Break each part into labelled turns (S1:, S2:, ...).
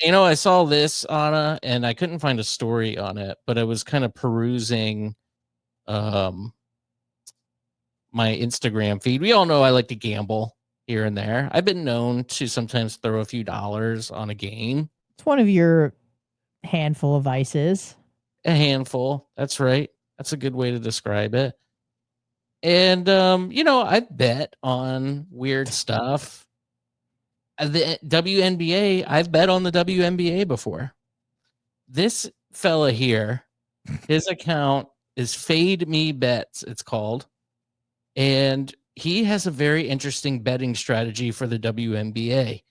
S1: I saw this, Anna, and I couldn't find a story on it, but I was kind of perusing um my Instagram feed. We all know I like to gamble here and there. I've been known to sometimes throw a few dollars on a game.
S2: It's one of your handful of vices.
S1: A handful. That's right. That's a good way to describe it. And I bet on weird stuff. The WNBA, I've bet on the WNBA before. This fella here, his account is Fade Me Bets, it's called. And he has a very interesting betting strategy for the WNBA,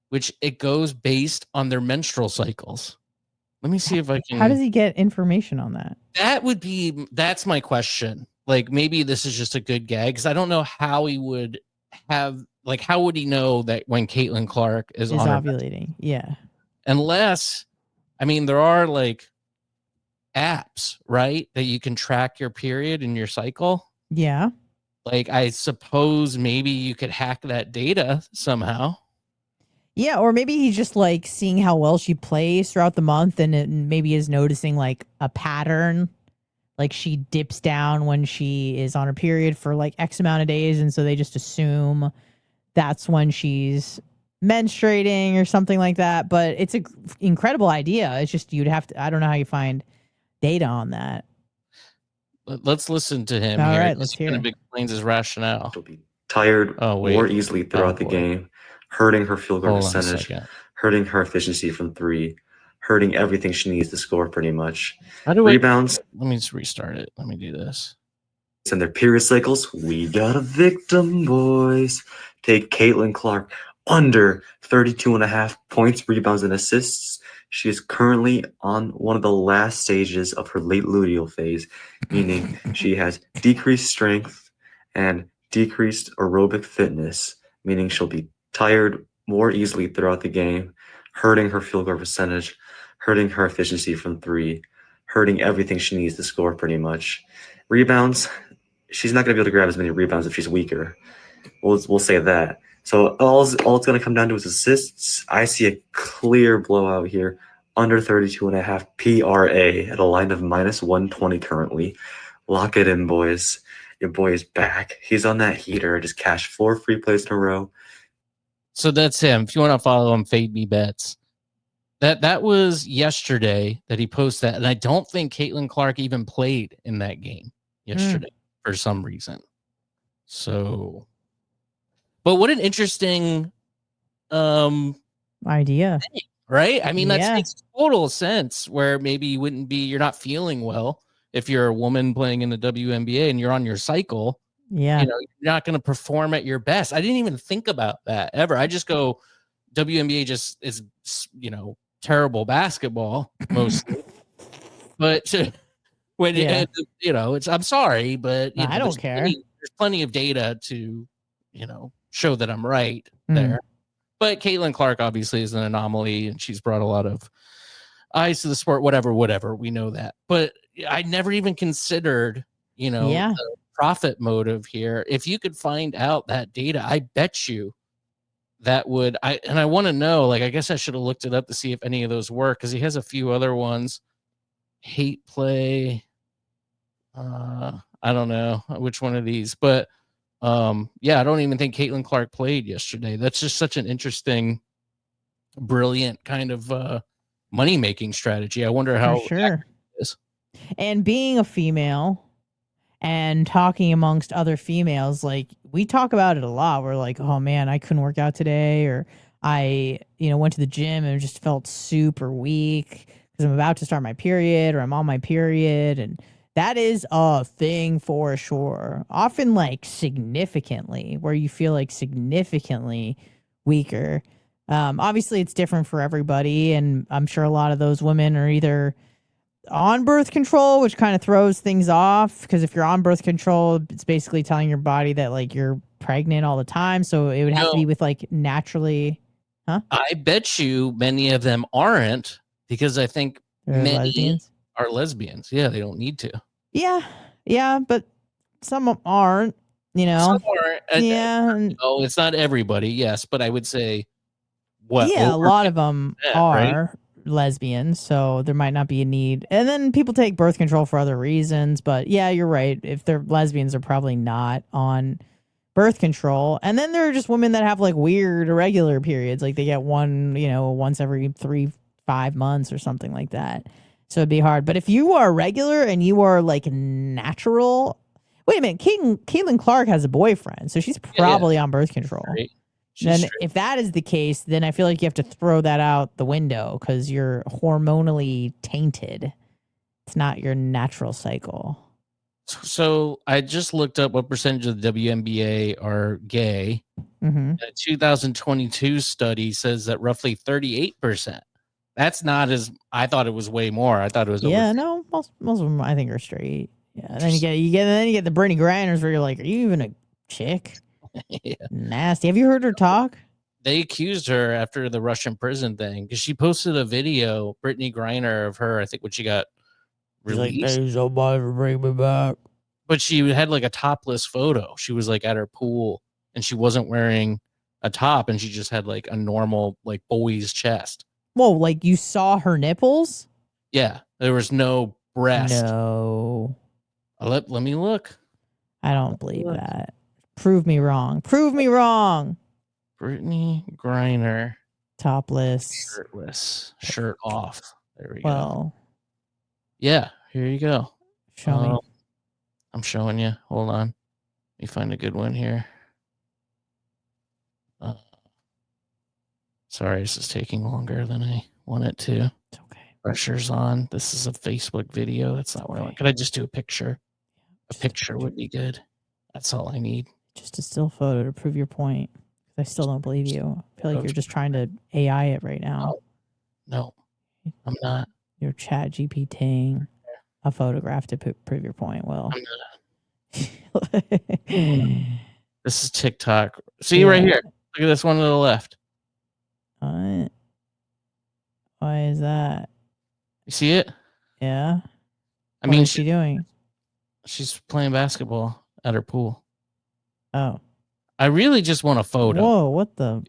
S1: which it goes based on their menstrual cycles. Let me see if I can.
S2: How does he get information on that?
S1: That's my question. Like, maybe this is just a good gag, because I don't know how he would have, like, how would he know that when Caitlin Clark is on
S2: ovulating? Yeah.
S1: Unless, I mean, there are like apps, right, that you can track your period and your cycle.
S2: Yeah.
S1: Like, I suppose maybe you could hack that data somehow.
S2: Yeah, or maybe he's just like seeing how well she plays throughout the month, and maybe is noticing like a pattern. Like, she dips down when she is on her period for like X amount of days, and so they just assume that's when she's menstruating or something like that. But it's an incredible idea. It's just you'd have to, I don't know how you find data on that.
S1: Let's listen to him.
S2: All
S1: here.
S2: right, let's hear.
S1: Kind of explains his rationale.
S3: She'll be tired more easily throughout the game, hurting her field goal percentage, hurting her efficiency from three, hurting everything she needs to score pretty much. Rebounds.
S1: Let me just restart it. Let me do this.
S3: And their period cycles. We got a victim, boys. Take Caitlin Clark under 32.5 points, rebounds, and assists. She is currently on one of the last stages of her late luteal phase, meaning she has decreased strength and decreased aerobic fitness, meaning she'll be tired more easily throughout the game, hurting her field goal percentage, hurting her efficiency from three, hurting everything she needs to score pretty much. Rebounds, she's not going to be able to grab as many rebounds if she's weaker. We'll say that. So all it's going to come down to is assists. I see a clear blowout here, under 32.5 PRA at a line of -120 currently. Lock it in, boys. Your boy is back. He's on that heater. Just cashed 4 free plays in a row.
S1: So that's him. If you want to follow him, Fade Me Bets. That was yesterday that he posted that, and I don't think Caitlin Clark even played in that game yesterday for some reason. So, but what an interesting
S2: idea,
S1: right? I mean, that makes total sense. Where maybe you're not feeling well if you're a woman playing in the WNBA and you're on your cycle.
S2: Yeah,
S1: you're not going to perform at your best. I didn't even think about that ever. I just go, WNBA just is, terrible basketball mostly. But when it's, I'm sorry, but
S2: I don't care.
S1: There's plenty of data to, show that I'm right there. But Caitlin Clark obviously is an anomaly, and she's brought a lot of eyes to the sport. Whatever, we know that. But I never even considered, the profit motive here. If you could find out that data, I bet you that would. I want to know. Like, I guess I should have looked it up to see if any of those work, because he has a few other ones. Hate play. I don't know which one of these, but I don't even think Caitlin Clark played yesterday. That's just such an interesting, brilliant kind of money-making strategy. I wonder how
S2: it is. And being a female and talking amongst other females, like, we talk about it a lot. We're like, oh man, I couldn't work out today, or I, went to the gym and just felt super weak because I'm about to start my period, or I'm on my period. And that is a thing for sure. Often, like, significantly, where you feel like significantly weaker. Obviously it's different for everybody, and I'm sure a lot of those women are either on birth control, which kind of throws things off, because if you're on birth control, it's basically telling your body that, like, you're pregnant all the time. So it would have to be with, like, naturally.
S1: I bet you many of them aren't, because I think many are lesbians. Yeah, they don't need to.
S2: Yeah, but some aren't,
S1: Some aren't. No, it's not everybody, yes, but I would say what?
S2: Yeah, a
S1: over
S2: lot of them
S1: 50%, right?
S2: are lesbians, so there might not be a need. And then people take birth control for other reasons, but yeah, you're right. If they're lesbians, they're probably not on birth control. And then there are just women that have like weird irregular periods, like they get one, once every 5 months or something like that. So it'd be hard. But if you are regular and you are like natural, wait a minute, Caitlin Clark has a boyfriend, so she's probably on birth control.
S1: Right.
S2: Then
S1: She's
S2: if that is the case, then I feel like you have to throw that out the window because you're hormonally tainted. It's not your natural cycle.
S1: So I just looked up what percentage of the WNBA are gay.
S2: Mm-hmm.
S1: A 2022 study says that roughly 38%. That's not as I thought it was way more. I thought it was over.
S2: No, most of them I think are straight. Yeah, and then you get the Brittany Grinders where you're like, are you even a chick?
S1: Yeah.
S2: Nasty. Have you heard her talk?
S1: They accused her after the Russian prison thing because she posted a video, Brittany Griner, of her. I think when she got released,
S2: like, hey, somebody bring me back.
S1: But she had like a topless photo. She was like at her pool and she wasn't wearing a top and she just had like a normal like boy's chest.
S2: Whoa, like you saw her nipples?
S1: Yeah, there was no breast.
S2: No.
S1: Let me look.
S2: I don't believe that. Prove me wrong. Prove me wrong.
S1: Brittany Griner.
S2: Topless.
S1: Shirtless. Shirt off. There we
S2: go.
S1: Yeah, here you go.
S2: Show me.
S1: I'm showing you. Hold on. Let me find a good one here. Sorry, this is taking longer than I want it to.
S2: It's okay.
S1: Pressure's on. This is a Facebook video. That's not what I want. Could I just do a picture? A picture would be good. That's all I need.
S2: Just a still photo to prove your point. I still don't believe you. I feel like you're just trying to AI it right now.
S1: No, I'm not.
S2: You're chat GPTing a photograph to prove your point. Well,
S1: this is TikTok. See right here. Look at this one to the left.
S2: What? Why is that?
S1: You see it?
S2: Yeah.
S1: I mean,
S2: what is she doing?
S1: She's playing basketball at her pool.
S2: Oh.
S1: I really just want a photo.
S2: Whoa, what the?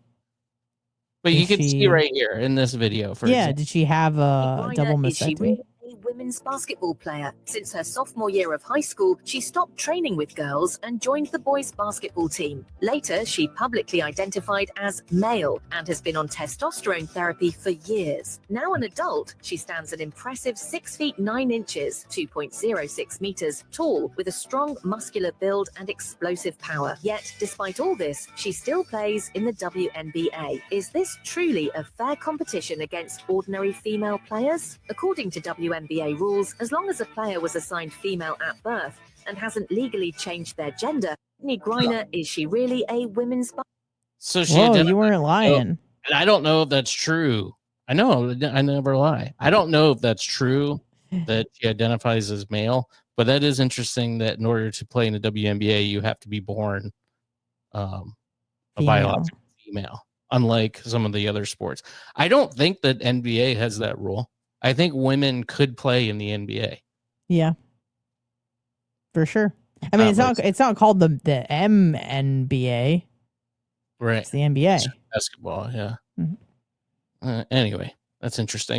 S1: But you can see right here in this video. For example.
S2: Did she have a double mastectomy?
S4: A women's basketball player. Since her sophomore year of high school, she stopped training with girls and joined the boys' basketball team. Later, she publicly identified as male and has been on testosterone therapy for years. Now an adult, she stands an impressive 6 feet 9 inches, 2.06 meters tall, with a strong muscular build and explosive power. Yet, despite all this, she still plays in the WNBA. Is this truly a fair competition against ordinary female players? According to WNBA rules, as long as a player was assigned female at birth and hasn't legally changed their gender, Brittany Griner, is she really a women's?
S1: So she.
S2: Whoa, you weren't lying.
S1: And I don't know if that's true. I know I never lie. I don't know if that's true that she identifies as male, but that is interesting that in order to play in the WNBA, you have to be born a biological female, unlike some of the other sports. I don't think that NBA has that rule. I think women could play in the NBA.
S2: Yeah, for sure. I mean, it's not called the MNBA.
S1: Right.
S2: It's the NBA.
S1: It's basketball, yeah.
S2: Mm-hmm.
S1: Anyway, that's interesting.